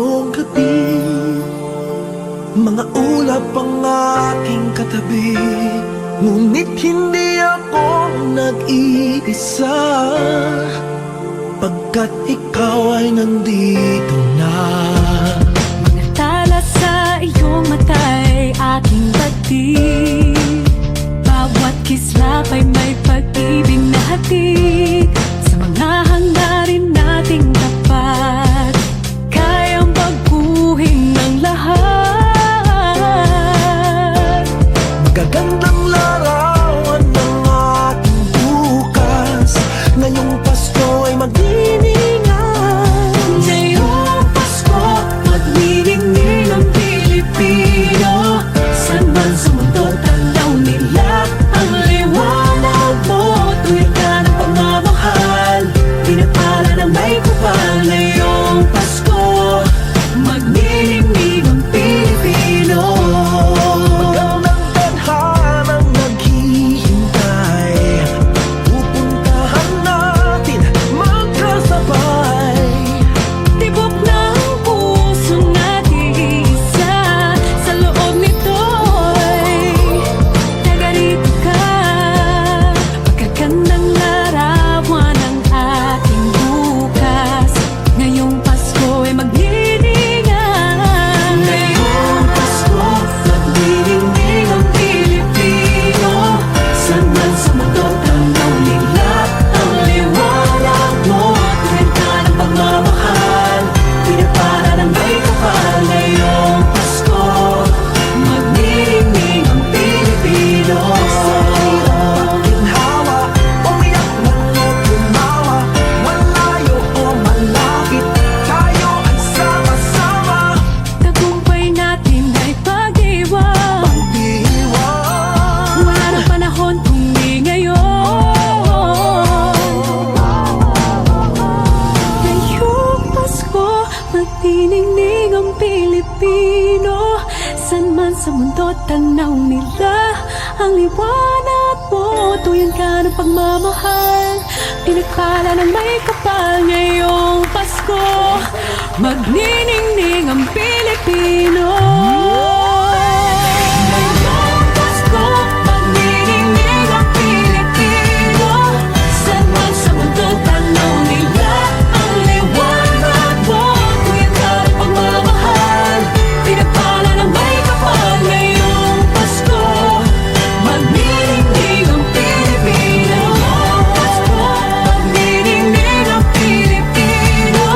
ngayong gabi. Mga ulap ang aking katabi, ngunit hindi ako nag-iisa, pagkat ikaw ay nandito na. Mga tala sa iyong mata'y aking batid, bawat kislap ay may pag-ibig na hatid. Sa mga hangarin nating tapat, kayang baguhin ng lahat. Magagandang larawan ng ating bukas, ngayong Pasko ay magdiningan. Ngayong Pasko, magniningning ang Pilipino. Saan man sa mundo, tanaw nila ang liwanag mo. Tuwid ka ng pagmamahal, pinagpala ng may kupal. Ngayong Pasko, magniningning ang Pilipino. Magandang tadhanang naghihintay, pupuntahan natin magkasabay. Tibok ng puso natin isa, sa loob nito'y taga-rito ka. Magagandang larawan ang ating bukas, ngayong Pasko ay magdiningan. Ngayong Pasko, magniningning ang Pilipino. Saan man sa mundo, tanaw nila ang liwanag mo. Tuwid ka ng pagmamahal, pinagpala ng may kapal. Ngayong Pasko, magniningning ang Pilipino. Ginhawa, umiyak man o tumawa, malayo o malapit, tayo ay sama-sama. Tagumpay natin ay pag-iwan, Pag-iwan, wala ng panahon kung di ngayon. Ngayong Pasko, magniningning ang Pilipino. Saan man sa mundo, tanaw nila ang liwanag mo. Tuyan ka ng pagmamahal, pinagpala ng may kapal. Ngayong Pasko, magniningning ang Pilipino. Ngayong Pasko, magniningning ang Pilipino. Saan man sa mundo, tanaw nila ang liwanag mo. Tuyan ka ng pagmamahal, pinagpala ng may kapal. Ngayong Pasko, magniningning ang Pilipino. Pasko, magniningning ang Pilipino.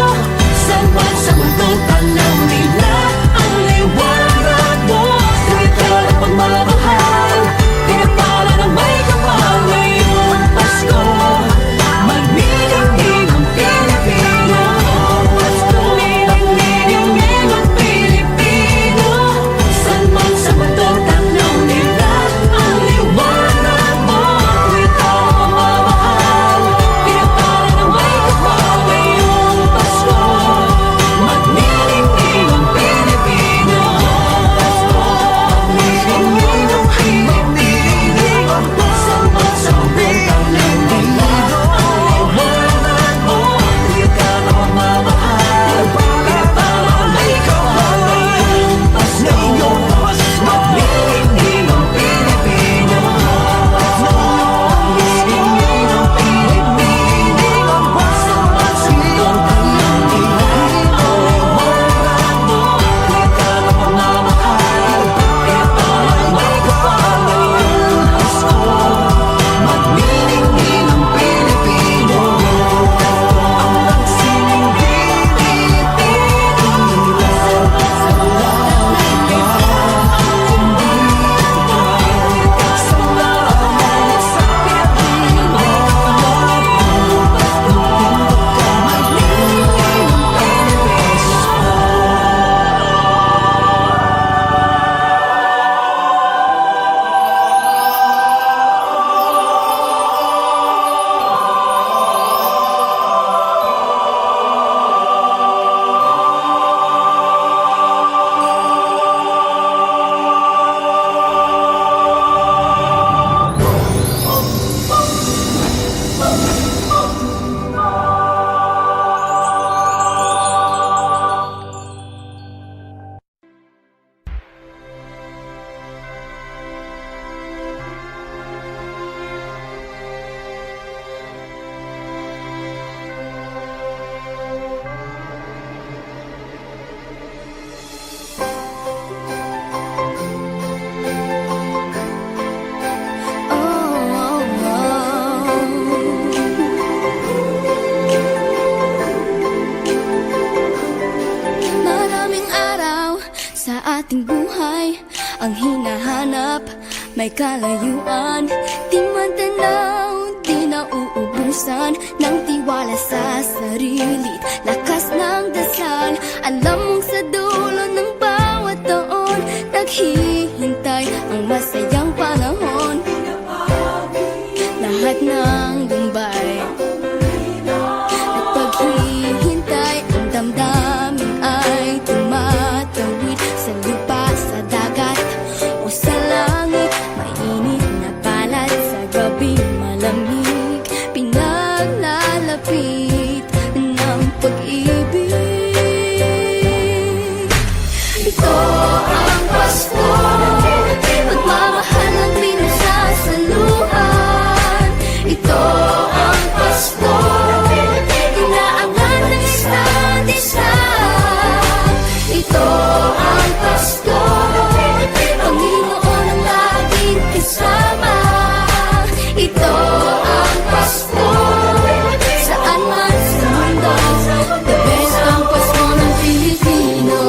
Saan man sa mundo, tanaw nila ang liwanag sa ating buhay ang hinahanap, may kalayuan, di matanaw, di nauubusan ng tiwala sa sarili, lakas ng dasal. Alam mong sa dulo ng bawat taon, naghihintay ang masayang panahon. Lahat ng lumbay at paghihintay, ang damdamin ay tumatawid sa lupa, sa dagat o sa langit. Mainit na palad sa gabi, malamig, pinaglalapit ng pag-ibig. Ito ang Pasko, pagmamahal ang pinagsasaluhan. Ito ang Pasko, inaangat ng isa't isa. Ito ang Pasko, Panginoon ang laging kasama. Ito ang Pasko, saan man sa mundo, the best ang Pasko ng Pilipino.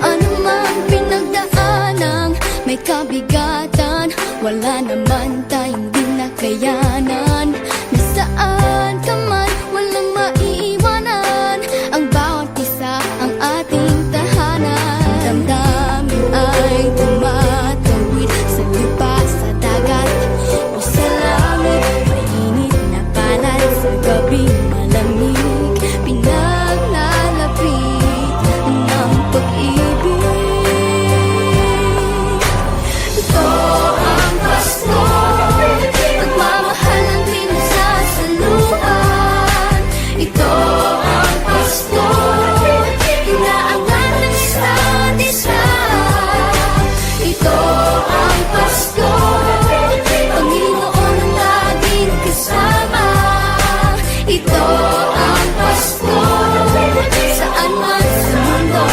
Ano man pinagdaanang may kabigatan, wala naman tayong di nakayanan. Nasaan ka man, walang maiiwanan, ang bawat isa ang ating tahanan. Damdamin ay tumatawid sa lupa, sa dagat o sa langit. Mainit na palad sa gabi, malamig, pinaglalapit ng pag-ibig. Ito ang Pasko, pagmamahal ang pinagsasaluhan. Ito ang Pasko, inaangat ng isa't isa. Ito ang Pasko, Panginoon ang laging kasama. Ito ang Pasko, saan man sa mundo,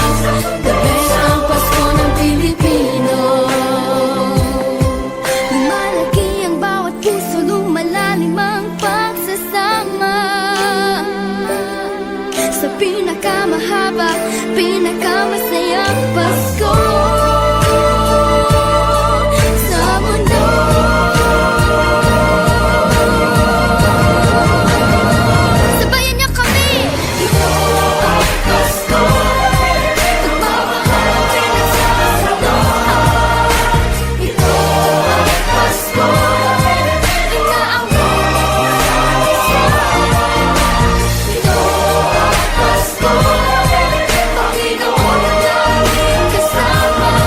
the best ang Pasko ng Pilipino. Lumalaki ang bawat puso, lumalalim ang pagsasama. Sa pinakamahaba, pinakamasayang Pasko sa mundo. Sabayan niyo kami! Ito ang Pasko, pagmamahal ang pinagsasaluhan. Ito ang Pasko, inaangat ng isa't isa. Ito ang Pasko, Panginoon ang laging kasama.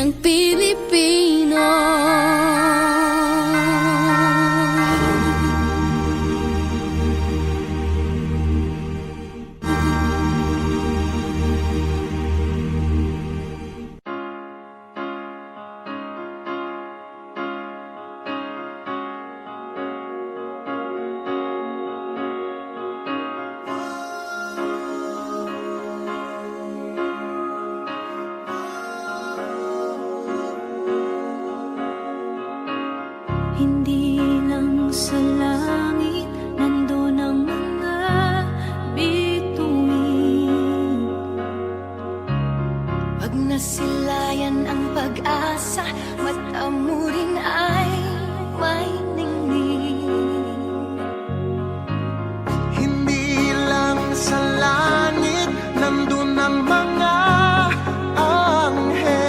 ng Pilipino. Hindi lang sa langit nandun ang mga bituin. Pag nasilayan ang pag-asa, mata mo rin ay may ningning. Hindi lang sa langit nandun ang mga anghel.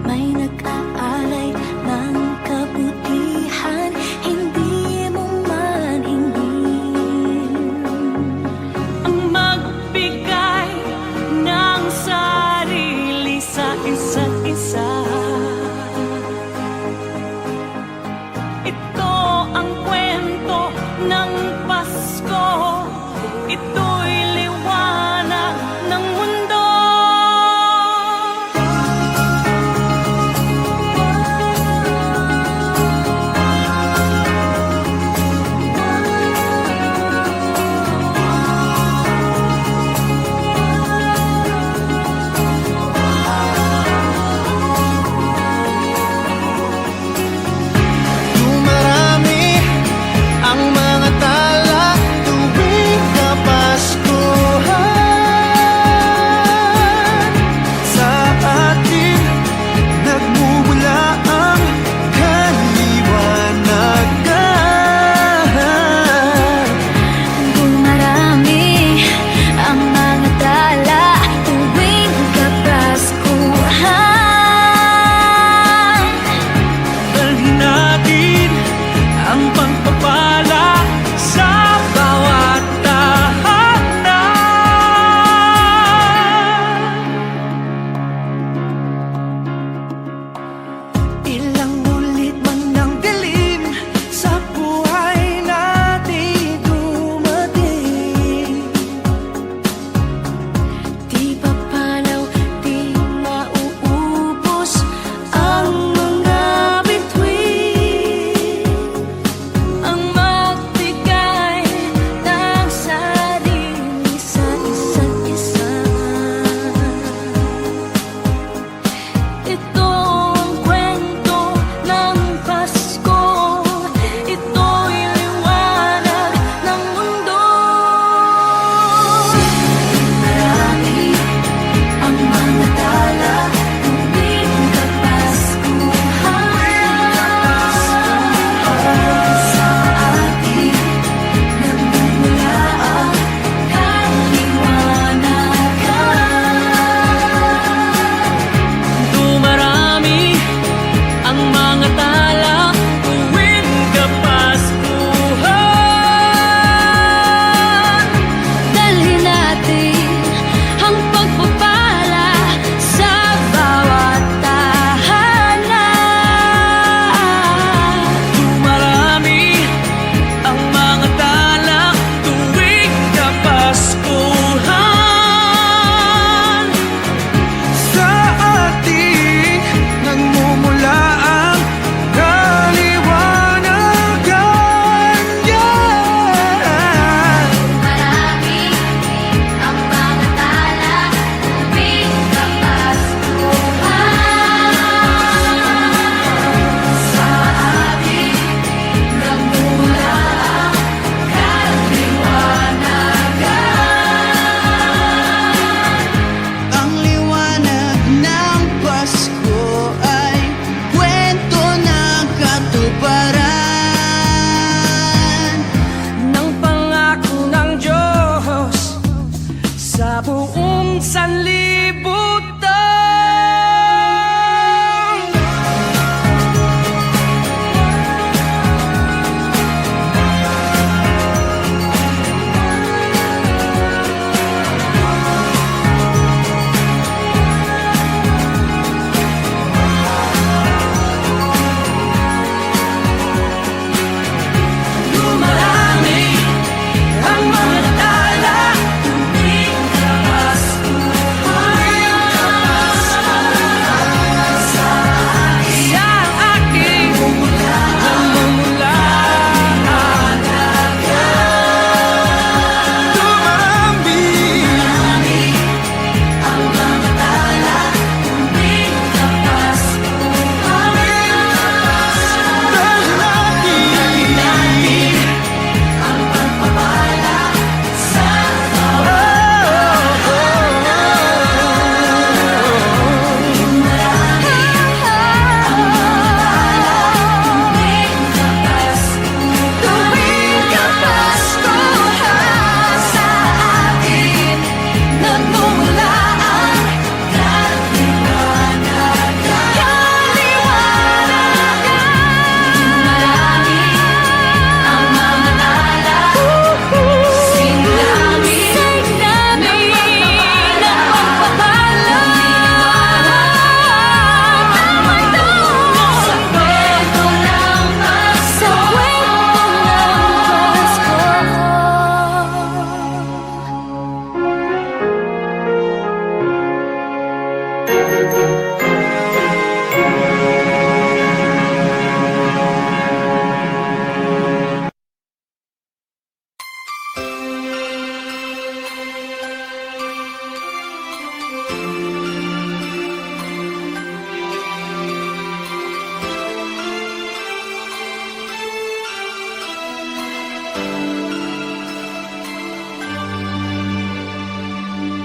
May nag-aalay ng kabutihan, hindi mo man hingin. Ang magbigay ng sarili sa isa't isa. Ito ang kwento ng Pasko. Ito'y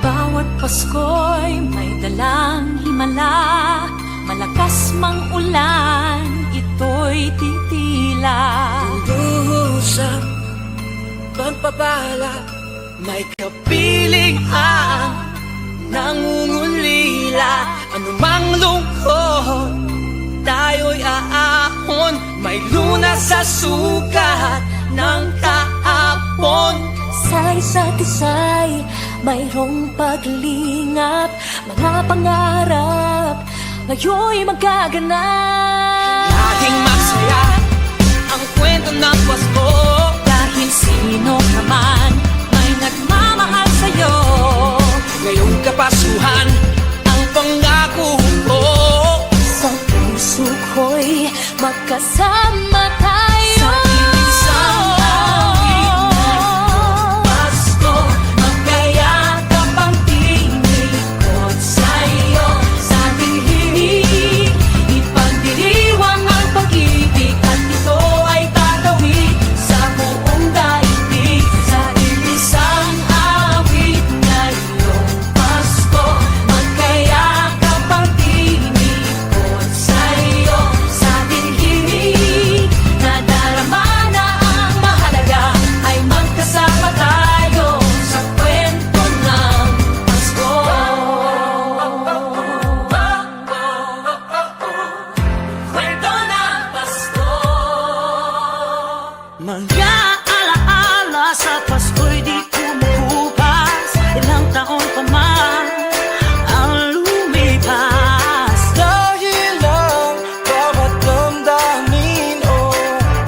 Bawat Pasko'y may dalang himala, malakas mang ulan, ito'y titila. Usap, pagpapala, may kapiling ang nangungulila. Anumang lungkot, tayo'y aahon, may lunas sa sukat ng kahapon. Sa isa't isa'y mayroong paglingap, mga pangarap ngayon'y magaganap. Laging masaya ang kwento ng Pasko, Dahil sino ka man may nagmamahal sa'yo. ngayong Kapaskuhan ang pangako ko. Sa puso ko'y magkasama tayo. Sa isang awit ngayong Pasko, magkayakap ang tinikot sa'yo. Sa ating himig, ipagdiriwang ang pag-ibig, at ito ay tatawid sa buong daigdig. Sa isang awit ngayong Pasko, magkayakap ang tinikot sa'yo. Sa ating himig, nadarama na ang mahalaga, ay magkasama tayo sa kwento ng Pasko. Kwento ng Pasko. Mga alaala sa Pasko'y di kumukupas, ilang taon pa man ang lumipas. Dahil ang bawat damdamin o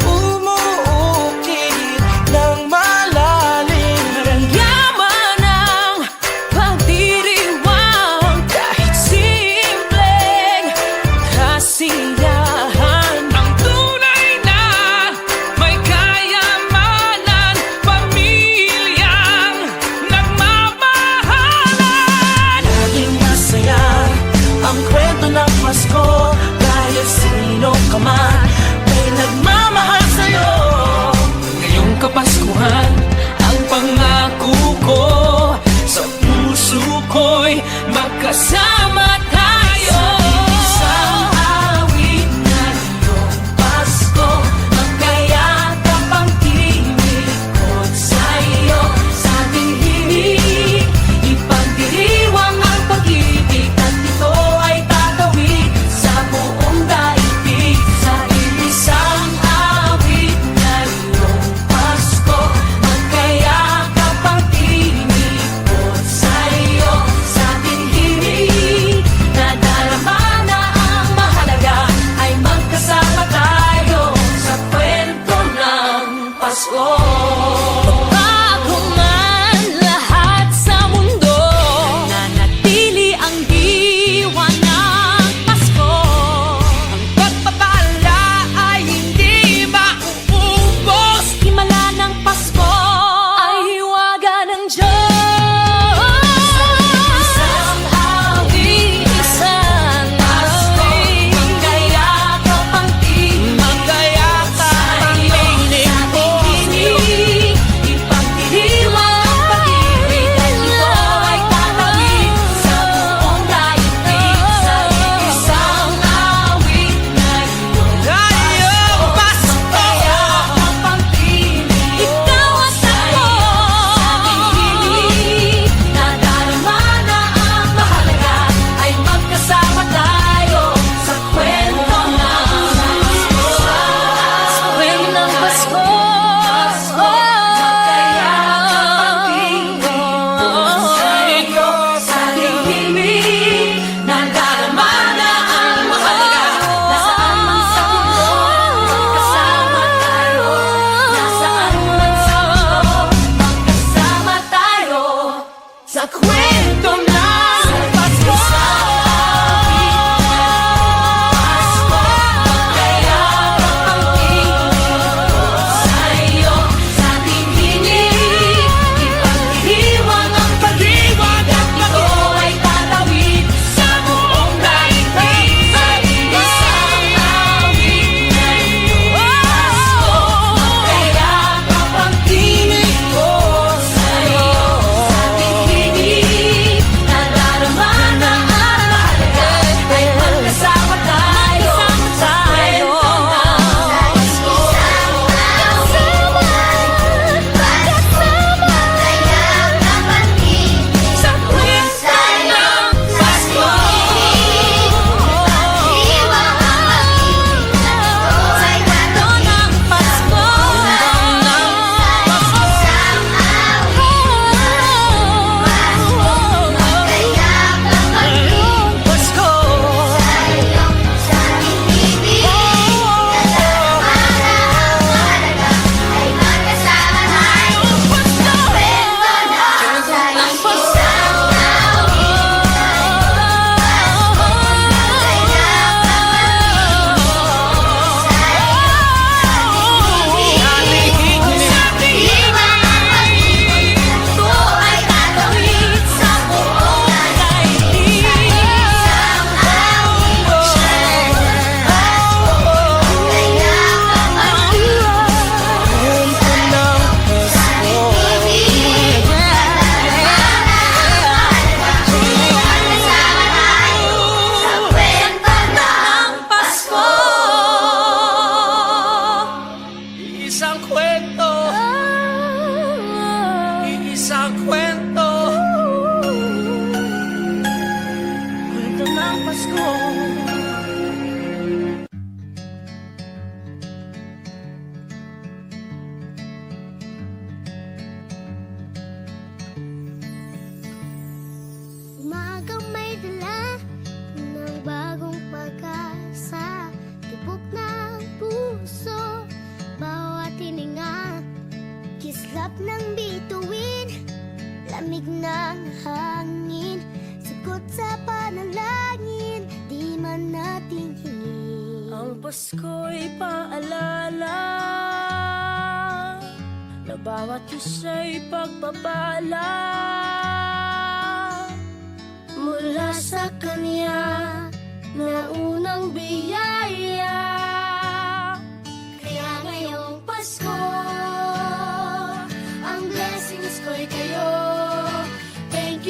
umuukit ng malalim. Yaman ang pagdiriwang, kahit simpleng kasiyahan. Ang tunay na may kayamanan, pamilyang nagmamahalan. Laging masaya ang kwento ng Pasko, dahil sino ka man may nagmamahal sa'yo. Ngayong Kapaskuhan ang pangako ko, sa puso ko'y magkasama tayo. Isang awit ngayong Pasko, magkayakap ang tinikot sa'yo. Sa ating himig, ipagdiriwang ang pag-ibig, at ito ay tatawid sa buong daigdig. Sa isang awit ngayong Pasko, magkayakap ang tinikot sa'yo. Sa ating himig, Pasko. Umagang may dala ng bagong pag-asa, tibok ng puso, bawat hininga, kislap ng bituin, lamig ng hangin, sagot sa panalangin, di man natin hingin. Ang Pasko'y paalala na bawat isa'y pagpapala mula sa Kanya na unang biyaya. Kaya ngayong Pasko, ang blessings ko'y kayo. Thank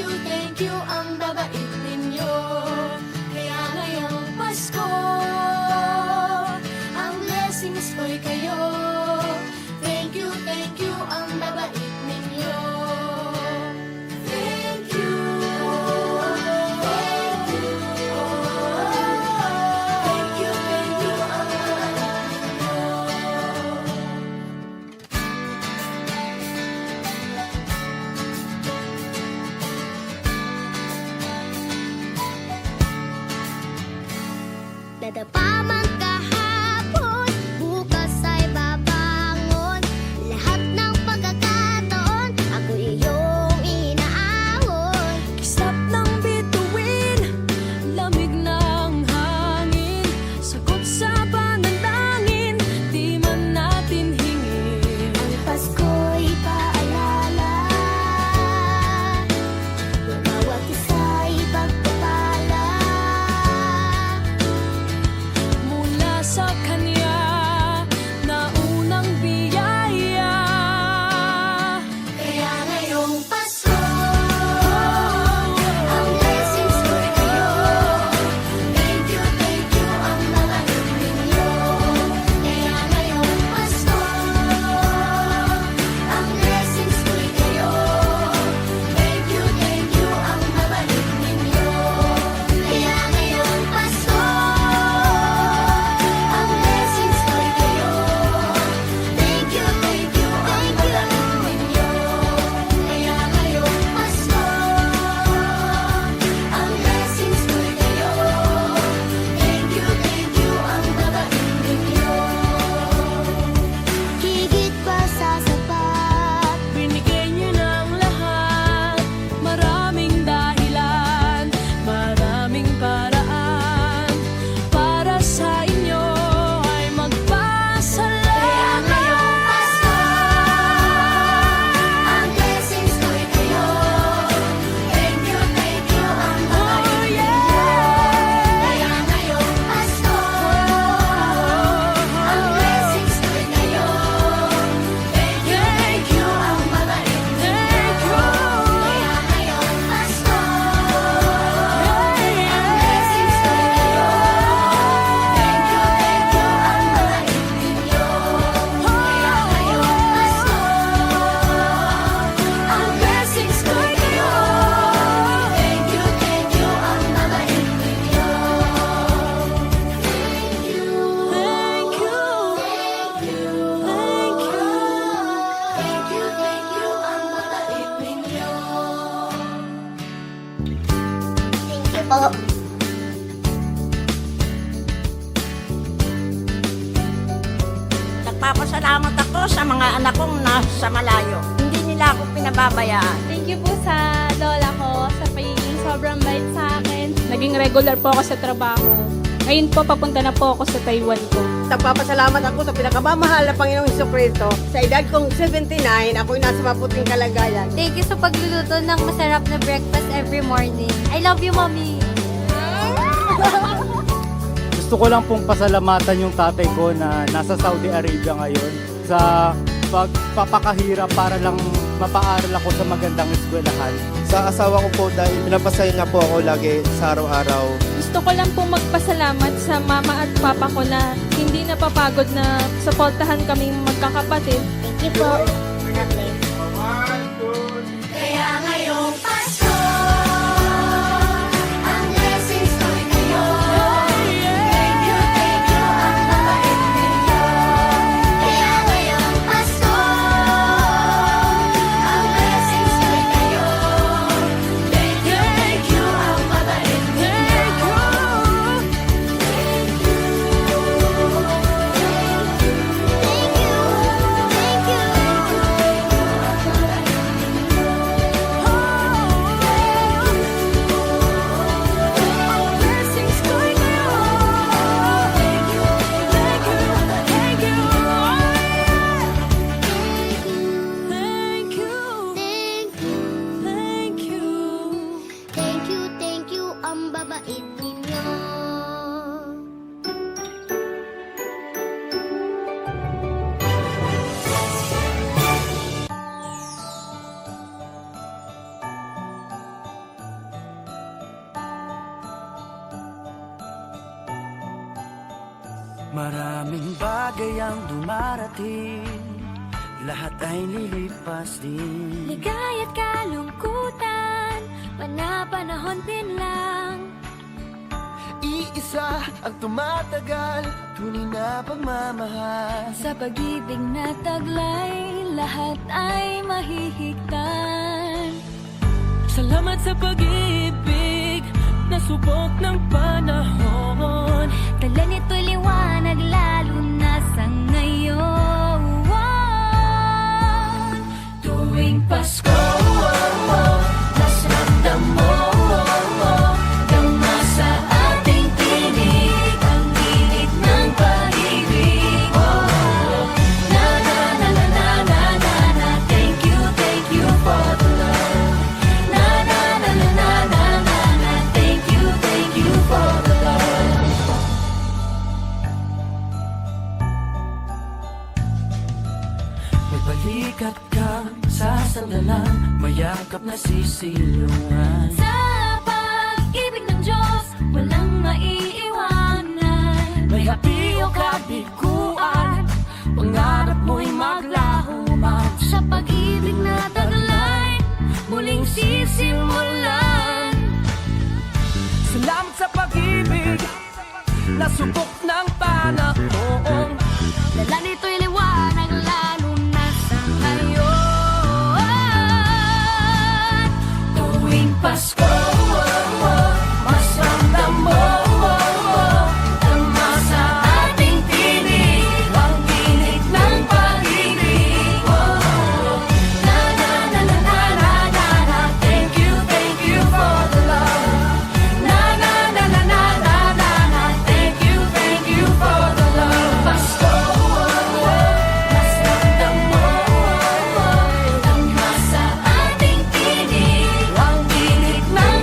you ang babait ninyo. Kaya ngayong Pasko, ang blessings ko'y kayo. Thank you ang babait ninyo. Thank you. Thank you ang babait ninyo. Dadapa man kahapon, bukas ay babangon. Lahat ng pagkakataon, ako iyong inaahon. Kislap ng bituin, lamig ng hangin, sagot sa panalangin, di man natin hingin. Ang Pasko'y paalala na bawat isa'y pagpapala Mula sa Kanya na unang biyaya. Kaya ngayong Pasko, ang blessings ko'y kayo. Thank you ang mga ninyo. Kaya ngayong Pasko, ang blessings ko'y kayo. Thank you ang mabalik ninyo. Kaya ngayong Pasko, ang blessings ko'y kayo. Thank you ang mabalik ninyo. Kaya ngayong Pasko, ang blessings ko'y kayo. Thank you ang mabait ninyo. Higit pa sa sapat, Binigay niyo ng lahat, maraming dahilan, maraming paraan, para sa inyo ay magpasalamat. kaya ngayong Pasko, ang blessings ko'y kayo. Thank you ang mabait ninyo. Kaya ngayong Pasko, ang blessings ko'y kayo. Thank you ang mabait ninyo. Kaya ngayong Pasko, ang blessings ko'y kayo. Thank you ang mabait ninyo. Kaya ngayong Pasko, ang blessings ko'y kayo. Thank you ang mabait ninyo. Thank you po. Nagpapasalamat ako sa mga anak kong nasa malayo. Hindi nila ako pinababayaan. Thank you po sa lola ko sa pagiging sobrang bait sa akin. Naging regular po ako sa trabaho. Ngayon po, papunta na po ako sa Taiwan ko. Nagpapasalamat ako sa pinakamamahal na Panginoong Jesucristo. Sa edad kong 79, ako'y nasa maputing kalagayan. Thank you sa pagluluto ng masarap na breakfast every morning. I love you, Mommy. Gusto ko lang pong pasalamatan yung tatay ko na nasa Saudi Arabia ngayon sa pagpapakahirap para lang mapaaral ako sa magandang eskwelahan. Sa asawa ko po dahil pinapasaya niya po ako lagi sa araw-araw. Gusto ko lang po magpasalamat sa mama at papa ko na hindi napapagod na suportahan kaming magkakapatid. Thank you po. Kaya ngayong Pasko, ang blessings ko'y kayo. Pilipino. Maraming bagay ang dumarating, lahat ay lilipas din. Ligaya't kalungkutan, panapanahon din lang. Iisa ang tumatagal, tunay na pagmamahal. Sa pag-ibig na taglay, lahat ay mahihigtan. Salamat sa pag-ibig, na subok ng panahon. Dala nito'y liwanag lalo na sa ngayon. Tuwing Pasko, mas ramdam mo, gama sa ating tinig, ang init ng pag-ibig. Na na na na na na na na, thank you for the love. Na na na na na na na na, thank you for the love. May balikat kang sasandalan, mayakap na sisilungan. Sa pag-ibig ng Diyos, walang maiiwanan. May hapi o kabiguan, pangarap mo'y maglaho man. Sa pag-ibig na taglay, muling sisimulan. Salamat sa pag-ibig, na subok ng panahon. Dala nito'y liwanag lalo na sa ngayon. Tuwing Pasko, mas ramdam mo, tama sa ating tinig, ang init ng pag-ibig. Na na na na na na na na, thank you for the love. Na na na na na na na na, thank you for the love. Pasko, mas ramdam mo, tama sa ating tinig, ang init ng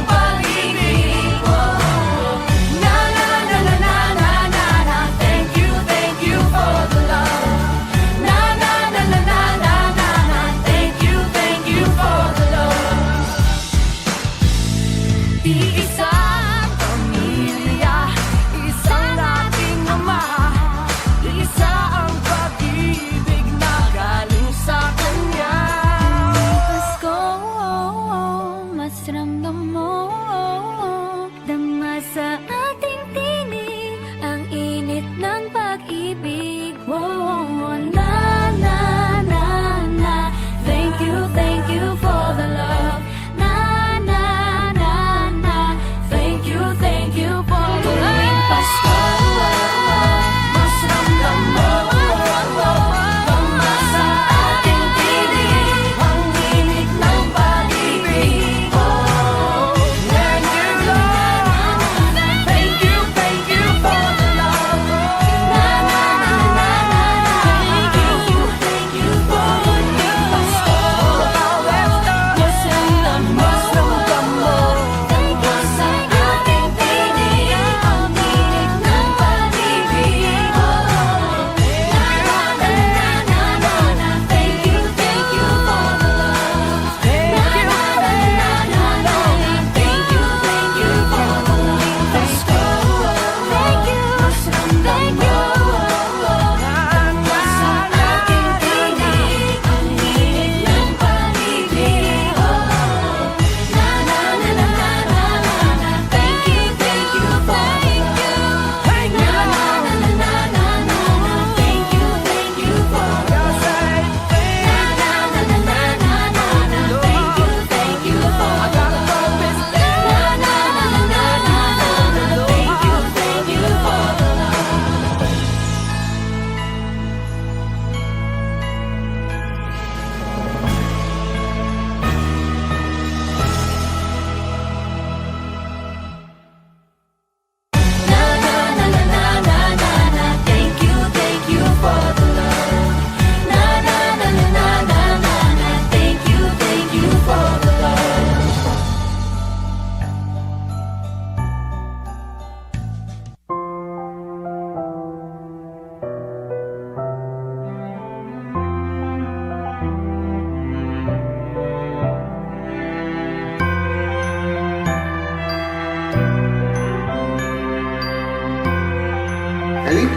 Ali,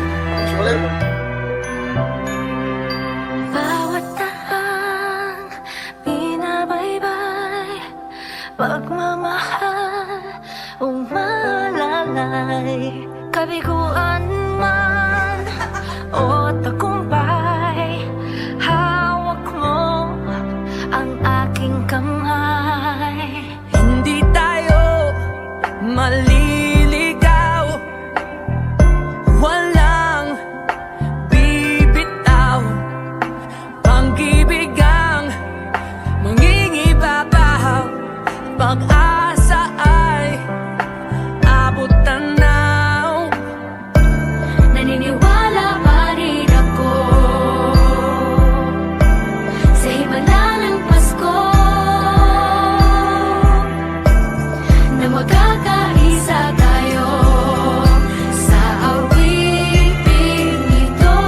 ulit. Bawat tahang binabaybay, pagmamahal umalalay, kabiguan man o tagumpay, hawak mo ang aking kamay. Hindi tayo maliligaw, walang bibitaw, pag-ibig ang mangingibabaw, pag-asa ay abot tanaw. Naniniwala pa rin ako sa himala ng Pasko, na magkakaisa tayo sa awiting ito.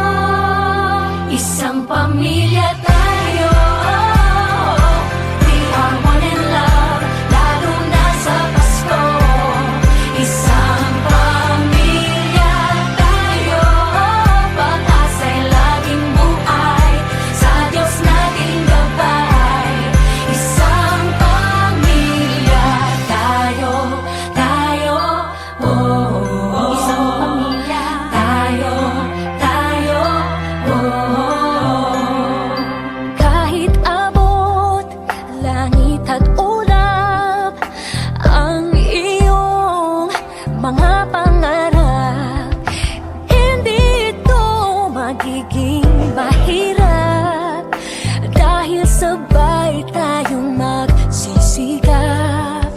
Isang pamilya tayo, we are one in love, lalo na sa Pasko. Isang pamilya tayo, pag-asa'y laging buhay, sa Diyos nating gabay. Isang pamilya tayo, oh. Isang pamilya tayo, oh. Kahit abot langit at ulap ang iyong mga pangarap, hindi ito magiging mahirap, dahil sabay tayong magsisikap.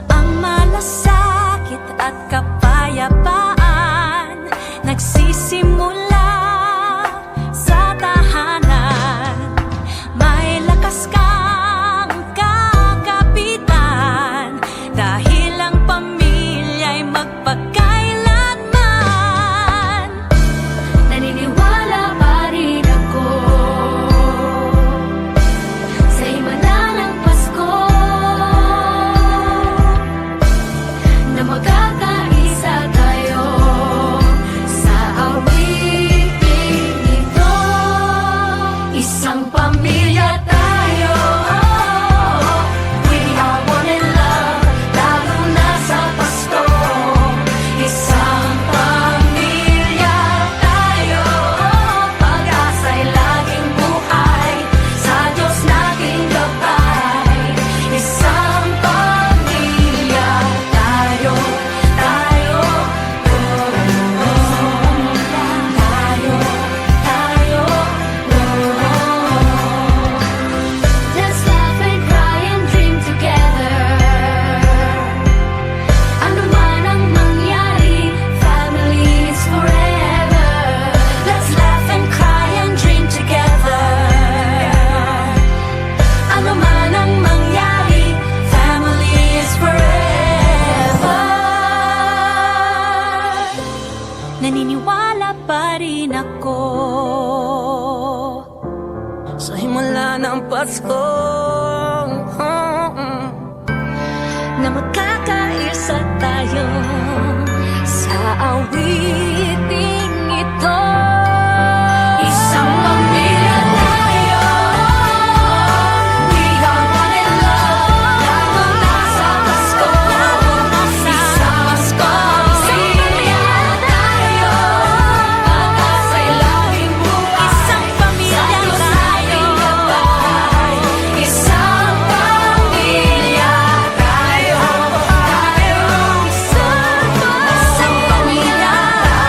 Ang malasakit at kapayapaan nagsisimula sa tahanan. May lakas kang kakapitan, dahil ang pamilya'y magpakailanman. Naniniwala pa rin ako sa himala ng Pasko, na magkakaisa tayo sa awiting ito. Isang pamilya tayo, we are one in love, lalo na sa Pasko. Isang pamilya tayo, pag-asa'y laging buhay, sa Diyos nating gabay. Isang pamilya tayo, Let's laugh and cry and dream together. Ano man ang mangyari, family is forever. Let's laugh and cry and dream together. Ano man ang mangyari, family is forever. Naniniwala pa rin ako Sa himala ng Pasko, na magkakaisa tayo sa awiting ito. Isang pamilya tayo, we are one in love, lalo na sa Pasko. Isang pamilya tayo, pag-asa'y laging buhay, sa Diyos nating gabay. Isang pamilya tayo, isang pamilya tayo.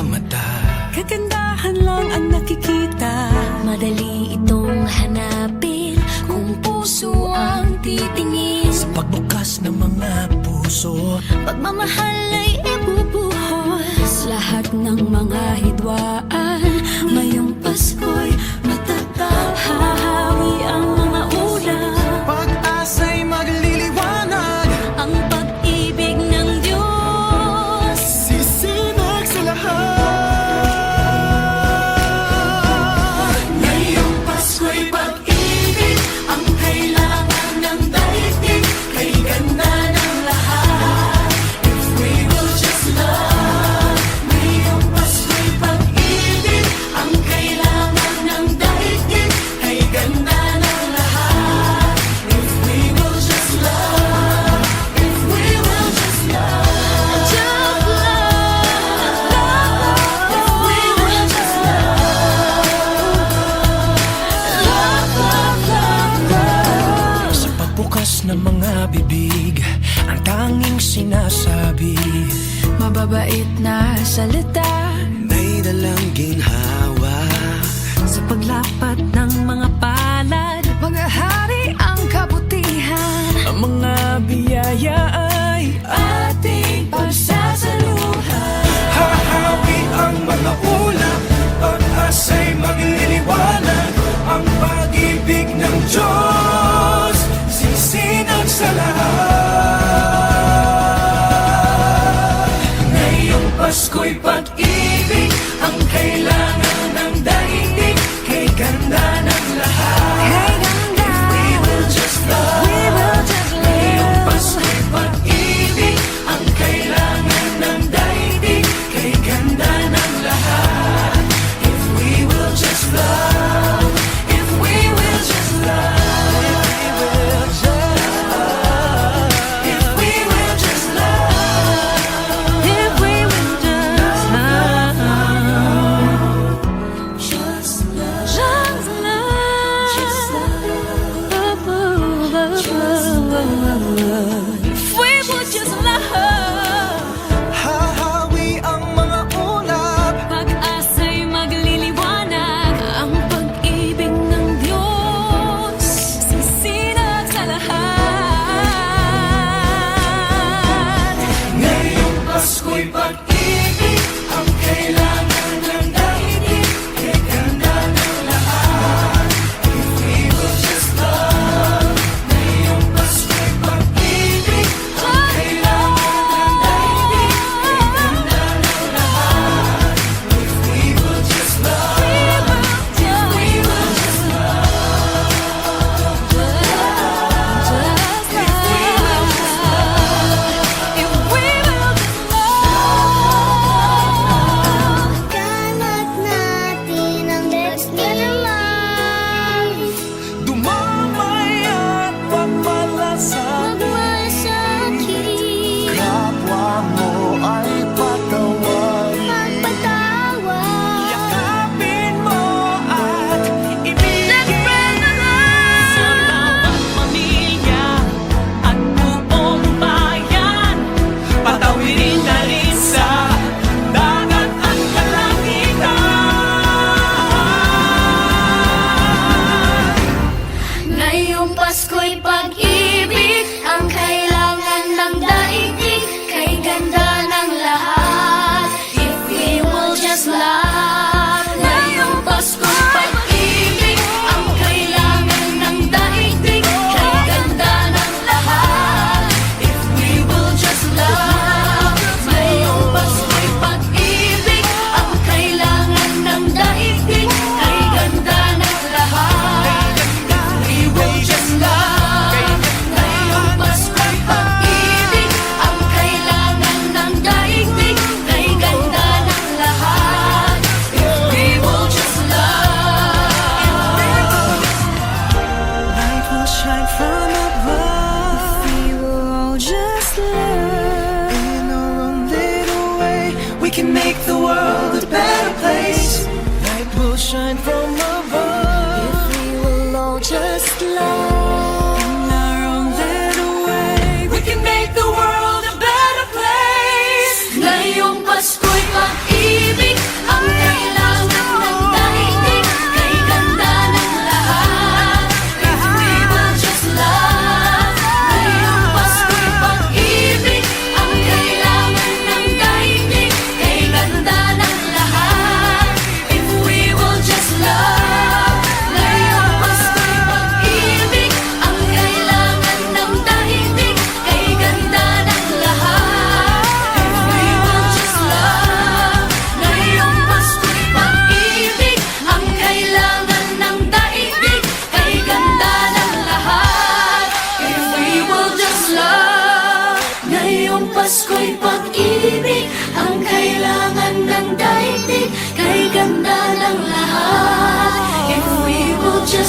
mata. Kagandahan lang ang nakikita. Madali itong hanapin kung puso ang titingin. Sa pagbukas ng mga puso, Pagmamahal ay ibubuhos. Lahat ng mga hidwaan ngayong Pasko'y matatapos. Hahawi ang mga ulan. pag-asa'y magliliwanag. Ang pag-ibig ng Diyos. Sisinag sa lahat. Ngayong Pasko'y pag-ibig ang kailangan ng daigdig. Kay ganda ng lahat. If we will just love. Ngayong Pasko'y pag-ibig ang kailangan ng daigdig. Kay ganda ng lahat. If we will just love. If we will just love. Just love. If we will just love. Sa pagbukas ng mga bibig, ang tanging sinasabi, Mababait na salita. may dalang ginhawa. Sa paglapat ng mga palad, Mga hari ang kabutihan. Ang mga biyaya ay ating pagsasaluhan. hahawi ang mga ulap. Pag-asa'y magliliwanag. Ang pag-ibig ng Diyos sisinag sa lahat. Ngayong Pasko'y pag-ibig ang kailangan ng daigdig. Kay ganda ng lahat. If we will just love. Ngayong Pasko'y pag-ibig ang kailangan ng daigdig. Kay ganda ng lahat. If we will just love. If we will just love. If we will just love. If we will just love.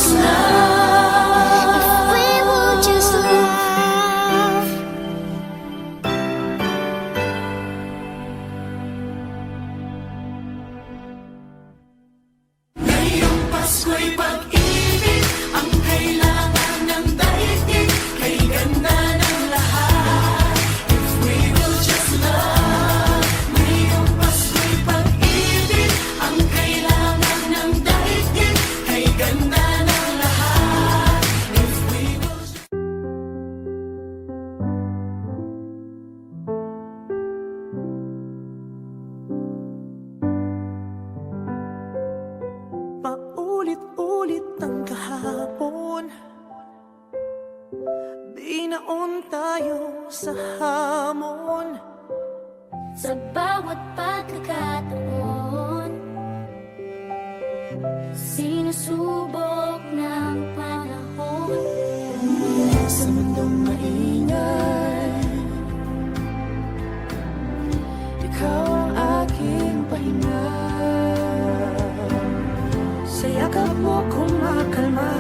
just love, if we will just love. Ngayong Pasko'y pag-ibig ang kailangan ng daigdig, kay ganda ng lahat. If we will just love. Ngayong Pasko'y pag-ibig ang kailangan ng daigdig, kay ganda ng lahat. If we will just Paulit-ulit ang kahapon, binaon tayo sa hamon. Sa bawat pagkakataon, sinusubok ng panahon. Sa mundong maingay, ikaw ang aking pahinga. Sa yakap mo kumakalma,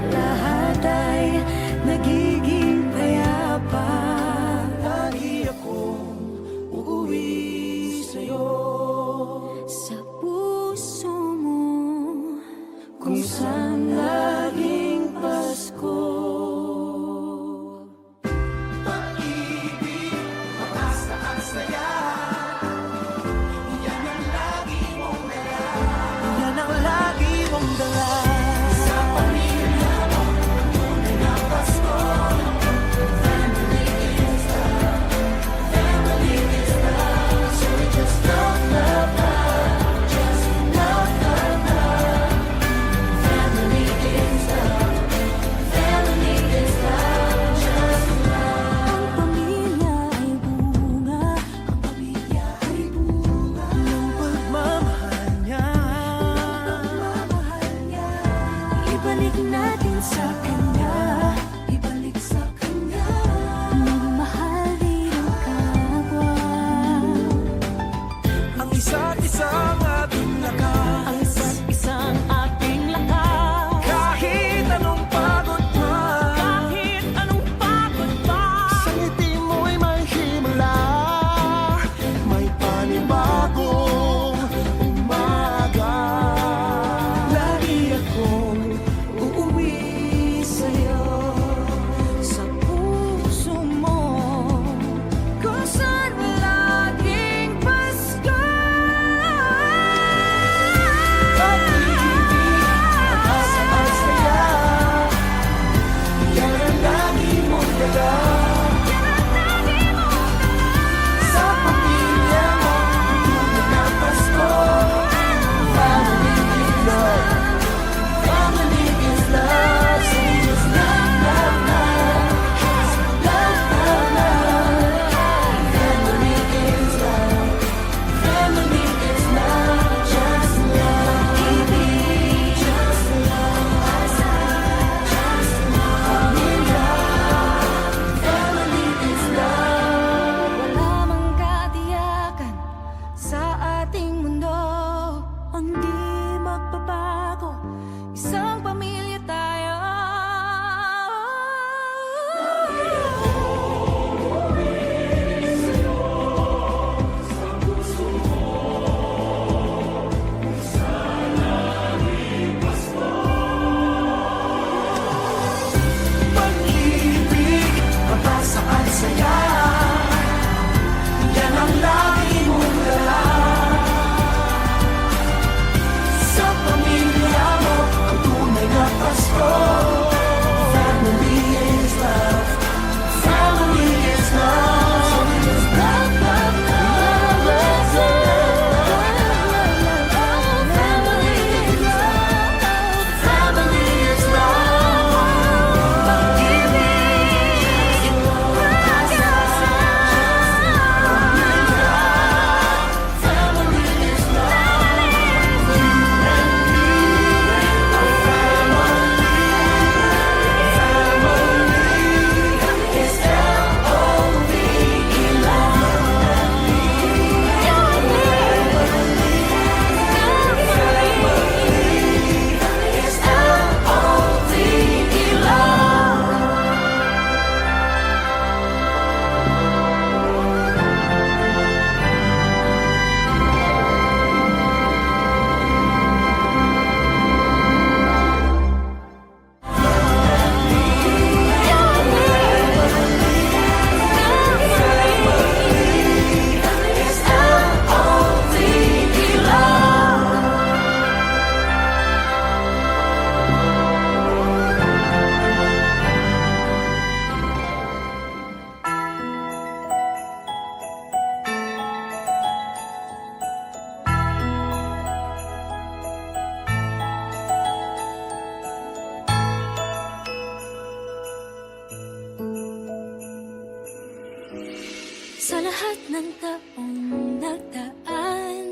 lahat ay nagiging payapa. Lagi akong uuwi sa'yo, Sa puso mo, kung saan laging Pasko. Pag-ibig, mataas na ang saya, yan ang lagi mong dala. Yan ang lagi mong dala. Sa pamilya mo, tunay na Pasko. Family is love, family is love. So we just love, love, love, just love, love, love. Family is love, family is love, just love. ang pamilya ay bunga, Ang pamilya ay bunga ng pagmamahal niya. ibalik natin sa kanya. Ibalik sa kanya. Magmahal din ang kapwa. Ang isa't isang ating lakas. ang isa't isang ating lakas. Kahit anong pagod man, Kahit anong pagod pa, sa ngiti mo'y may himala. May panibagong umaga. Lagi akong uuwi sa'yo, sa puso mo, kung saan laging Pasko. Pag-ibig, mataas ang saya, yan ang lagi mong dala. Sa pamilya mo, lahat ng taong nagdaan.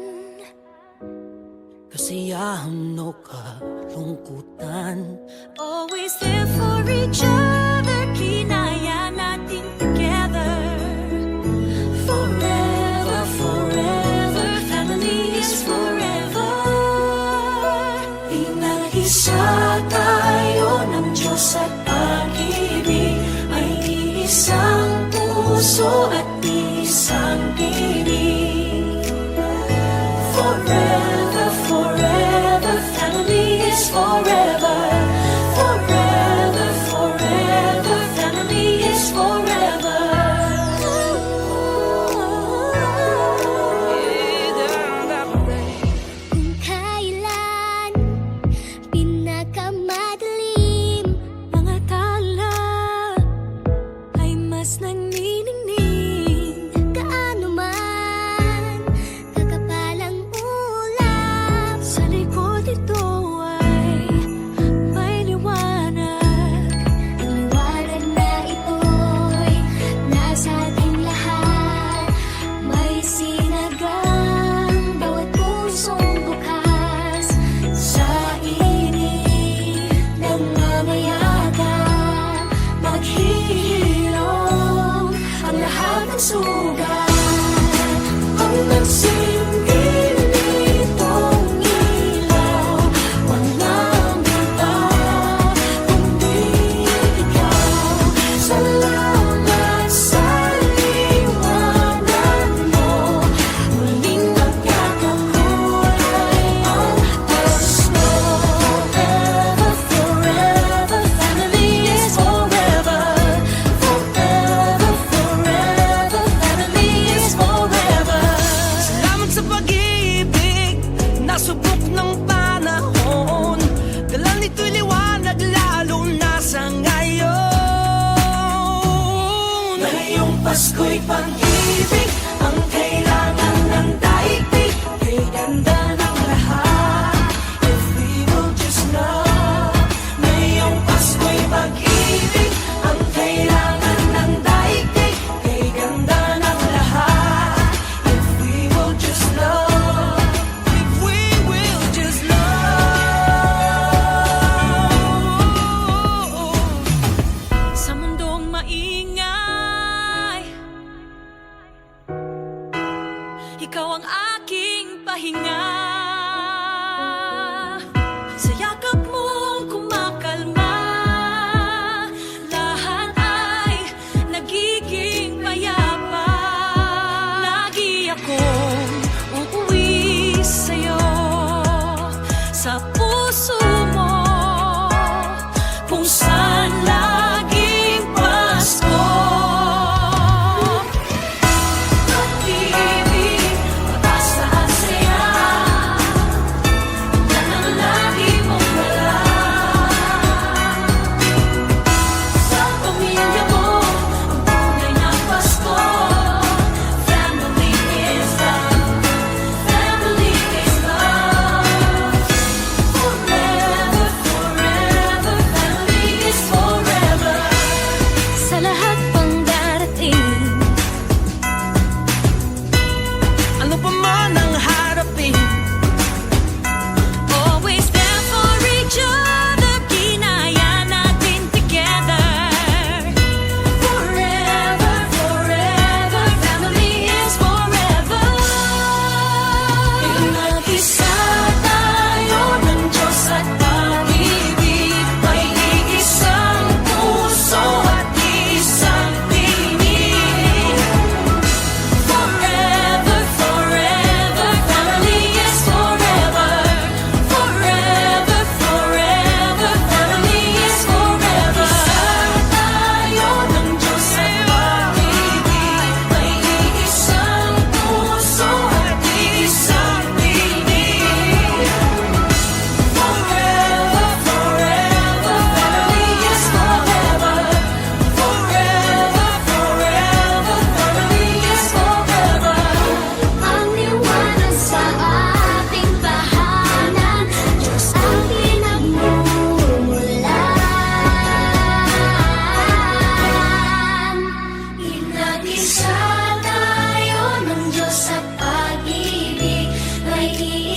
Kasiyahan o kalungkutan, Always there for each other, kinaya natin together. Forever, forever, family is forever. Pinag-isa tayo ng Diyos at pag-ibig, ay isang puso at isang tinig. Forever, forever, family is forever. Forever, forever, family is forever. Kung kailan pinakamadilim mga tala ay mas nagniningning, kaano man kakapalang ulap sa likod ito ay may liwanag. Ang liwanag na ito'y nasa ating lahat, may sinagang bawat pusong bukas. Sa init ng mamayagan, maghihilom ang lahat ng sugat. Ang nagsingin nitong ilaw, walang iba kundi ikaw. Salamat sa liwanag mo, muling magkakakulay ang Pasko. Forever, forever, family is forever. Forever, forever, family is forever. Salamat sa pag-ibig, nasubok ng panahon. Dala nito'y liwanag lalo na sa ngayon. Ngayong Pasko'y pag-ibig, ang kailangan ng daigdig. Kay ganda ng lahat, if we will just love. Ngayong Pasko'y pag-ibig, ang kailangan ng daigdig. Kay ganda ng lahat, if we will just love. If we will just love. Sa mundong maingay, ikaw ang aking pahinga. Sa yakap mong kumakalma, lahat ay nagiging payapa. Lagi akong uuwi sa'yo, sa puso mo, kung saan laging Pasko. Pag-ibig, mataas na ang saya,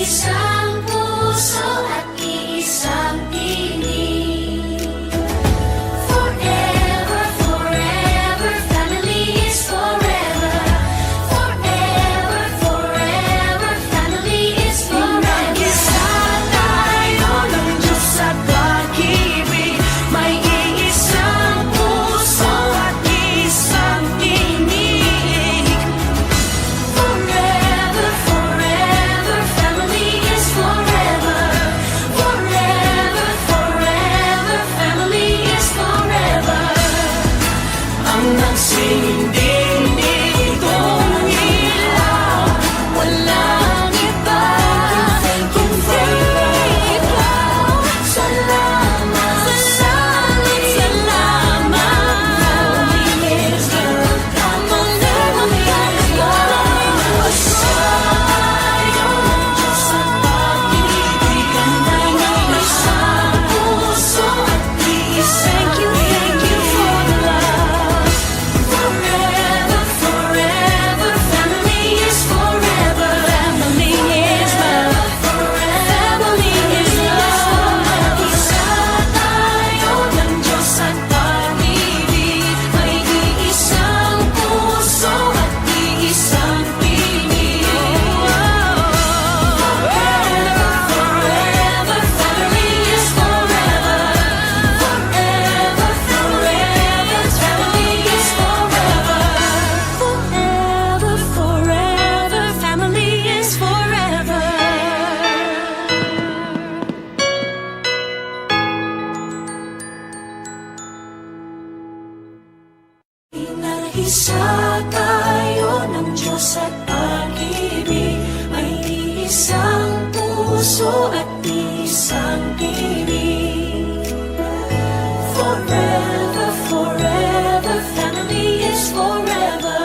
Iisang puso at iisang tinig. Forever, forever, family is forever. Forever, forever, family is forever. Isa tayo ng Diyos at pag-ibig, may iisang puso at isang tinig. Forever, forever, family is forever. Forever, forever, family is forever. Ang nagsinding nitong ilaw, walang iba kundi ikaw. Salamat, salamat, salamat. Yes, come on, never tayo. Tayo ng Diyos at pag-ibig, may isang puso at isang Thank you for the love. Forever, forever, family is forever. Family is love. Family is love. Isa tayo ng Diyos at pag-ibig, may iisang puso at iisang tinig. Forever, forever, family is forever. Forever, forever, family is forever. Forever, forever, family is forever. Isa tayo ng Diyos at pag-ibig, may isang puso at isang tinig. Forever, forever, family is forever.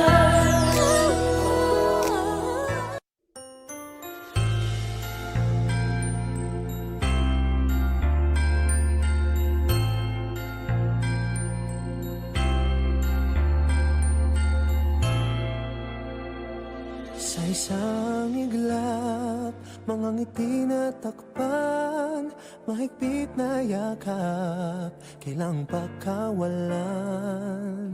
Sa isang iglap, mga ngiti na takpan, mahigpit na yakap, kailang pagkawalan.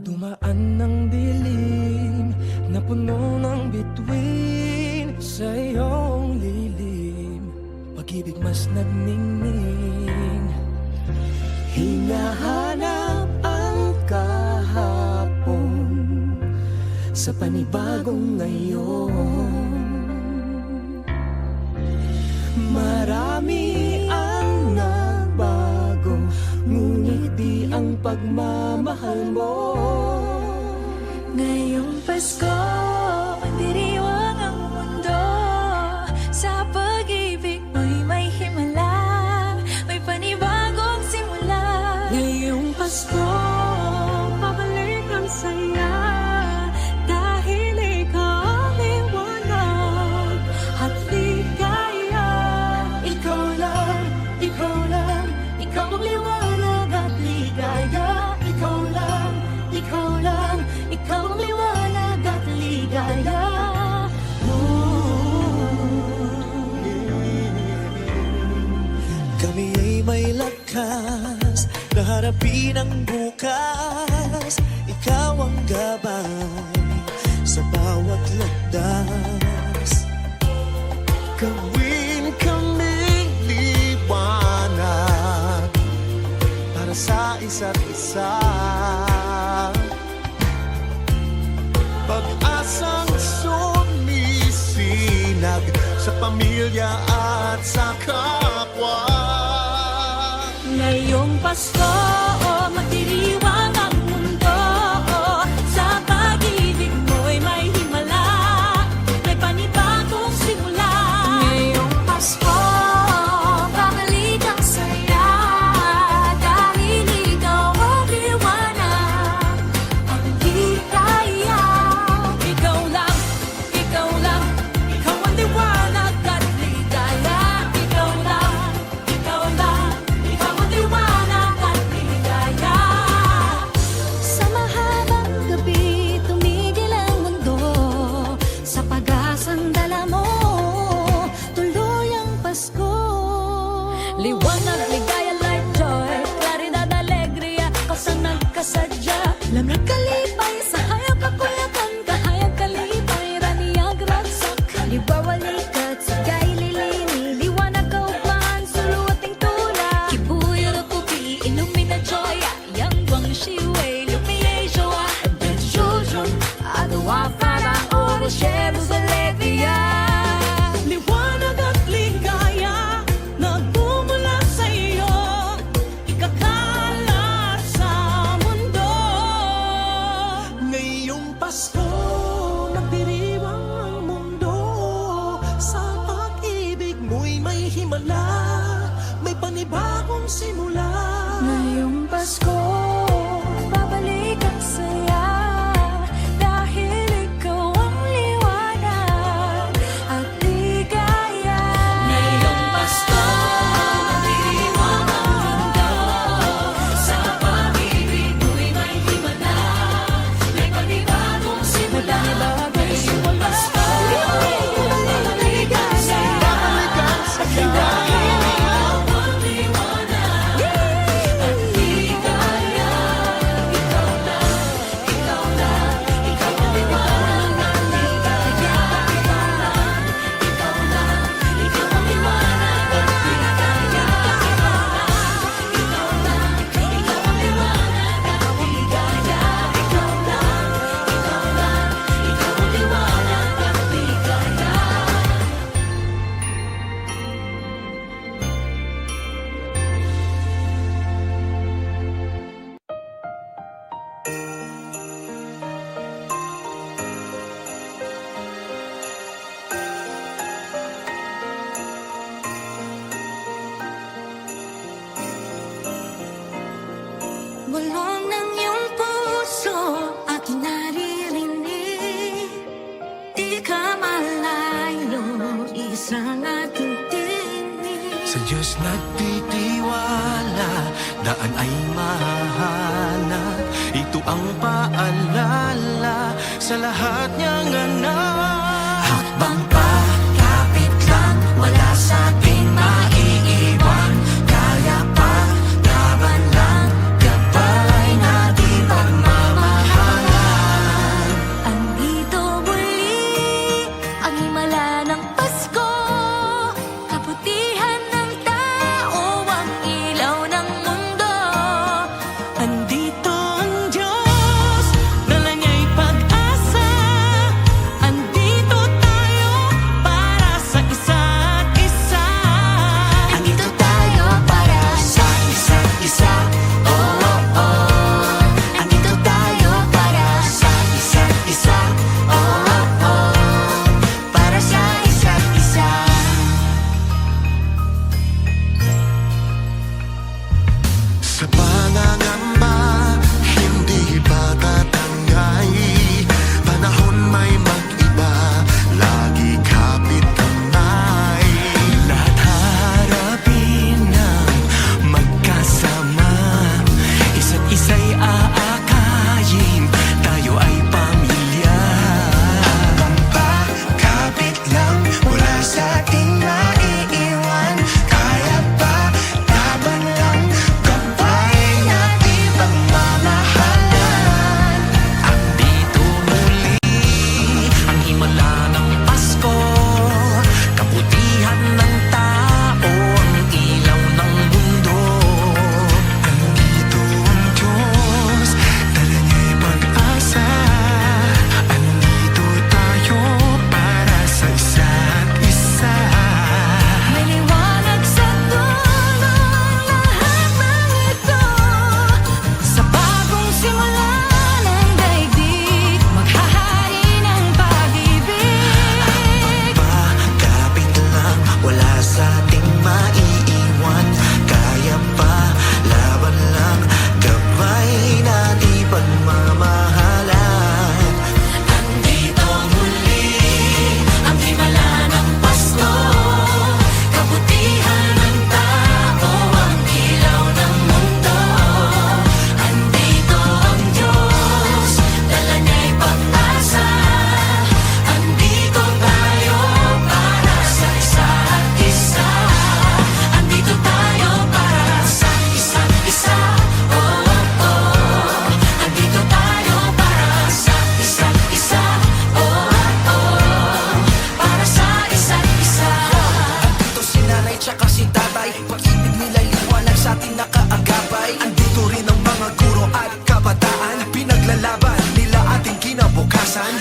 Dumaan ng dilim na puno ng bituin, sa iyong lilim, pag-ibig mas nagningning. Hinahanap ang kahapon sa panibagong ngayon. Marami ang nagbago, ngunit di ang pagmamahal mo. Ngayong Pasko, magdiriwang ang mundo. Sa pag-ibig mo'y may himala, may panibagong simula. Ngayong Pasko, pabalik ang saya, dahil ikaw ang liwanag at ligaya. Ikaw lang, ikaw lang, ikaw ang liwanag at ligaya. Ikaw lang, ikaw lang, ikaw ang liwanag at ligaya. Kami ay may lakas na harapin ang bukas. Ikaw ang gabay sa bawat landas. Gawin kaming liwanag para sa isa't isa. Pag-asang sumisinag sa pamilya at sa kapwa. Ngayong Pasko, magdiriwang ang mundo. Sa pag-ibig mo'y may himala, may panibagong simula. Ngayong Pasko, babalik ang saya, dahil ikaw ang liwanag, ang ligaya. Ikaw lang, ikaw lang, ikaw ang liwanag at ligaya. Ikaw lang, ikaw lang, ikaw ang liwanag at ligaya. himala, may panibagong simula. Ngayong Pasko, babalik ang saya, dahil ikaw ang liwanag at ligaya. Ngayong Pasko, magdidiwang ang mundo, sa pag-ibig mo'y may himala, may panibagong simula. Ngayong Pasko, babalik ang saya, dahil ikaw ang liwanag at ligaya. Ikaw lang, ikaw lang, ikaw ang liwanag at ligaya. Ikaw lang, ikaw lang, ikaw ang liwanag at ligaya. Ikaw lang, ikaw ang liwanag at ligaya. Ikaw lang, ikaw lang, ikaw ang liwanag at ligaya. Bulong ng iyong puso aking naririnig, di ka malayo, isang ating tinig. Sa Diyos nagtitiwala, daan ay mahahanap. Ito ang paalala sa lahat niyang anak. Hakbang pa, kapit lang, wala sa ating maiiwan. Kaya pa, laban lang, gabay natin pagmamahalan. Andito muli ang himala ng Pasko, kabutihan ng tao, ang ilaw ng mundo. Andito ang Diyos, dala niya'y pag-asa. Andito tayo para sa isa't isa. Andito tayo para sa isa't isa. Oh, oh, oh. Andito tayo para sa isa't isa. Oh, oh, oh. Para sa isa't isa. Sa pangangamba, hindi ba tatangay? Panahon may mag-iba, lagi kapit kamay. Lahat harapin ng magkasama, isa't isa'y aakayin, tayo ay pamilya. Habang pa, kapit lang, wala sa ating maiiwan. Kaya pa, laban lang, gabay natin pagmamahalan. Andito muli ang himala ng Pasko, kabutihan ng tao, ang ilaw ng mundo. Andito ang Diyos, dala niya'y pag-asa. Andito tayo para sa isa't isa. May liwanag sa dulo lahat ng ito, sa bagong simula ng daigdig, maghahari ng pag-ibig. Kapit lang, wala sa ating maiiwan. Kaya pa, laban lang, gabay natin pagmamahalan. Andito muli ang himala ng Pasko, kabutihan ng tao, ang ilaw ng mundo. Andito ang Diyos, dala niya'y pag-asa. Andito tayo para sa isa't isa. Andito tayo para sa isa't isa. Oh, oh, oh. Andito tayo para sa isa't isa. Oh, oh, para sa isa't isa. Andito si nanay tsaka si tatay, pag-ibig nila liwanag sa ating nakaagapay. Andito rin ang mga guro at kabataan, pinaglalaban nila ating kinabukasan.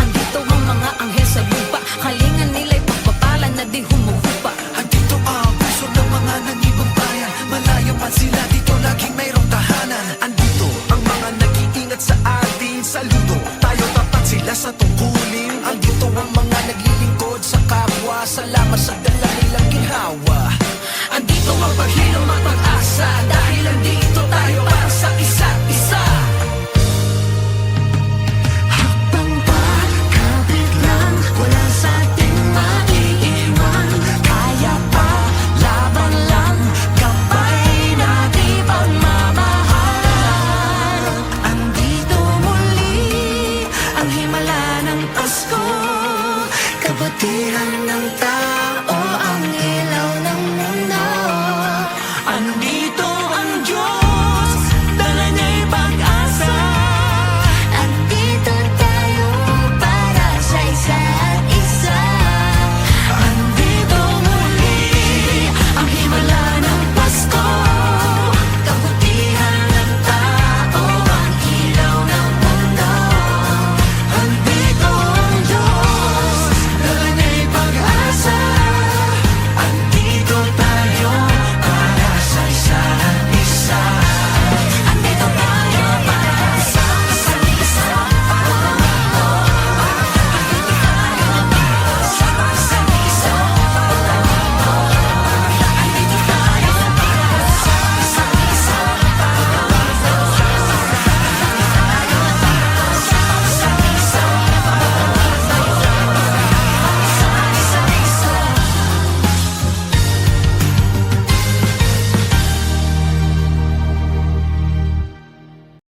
Andito ang mga anghel sa lupa, kalingan nila'y pagpapala na di humuhupa. Andito ang puso ng mga nanibang bayan, malayo man sila, dito laging mayroong tahanan. Andito ang mga nag-iingat sa ating saludo, tayo tapat sila sa tungkulin. Andito ang mga naglilingkod sa kapwa, salamat sa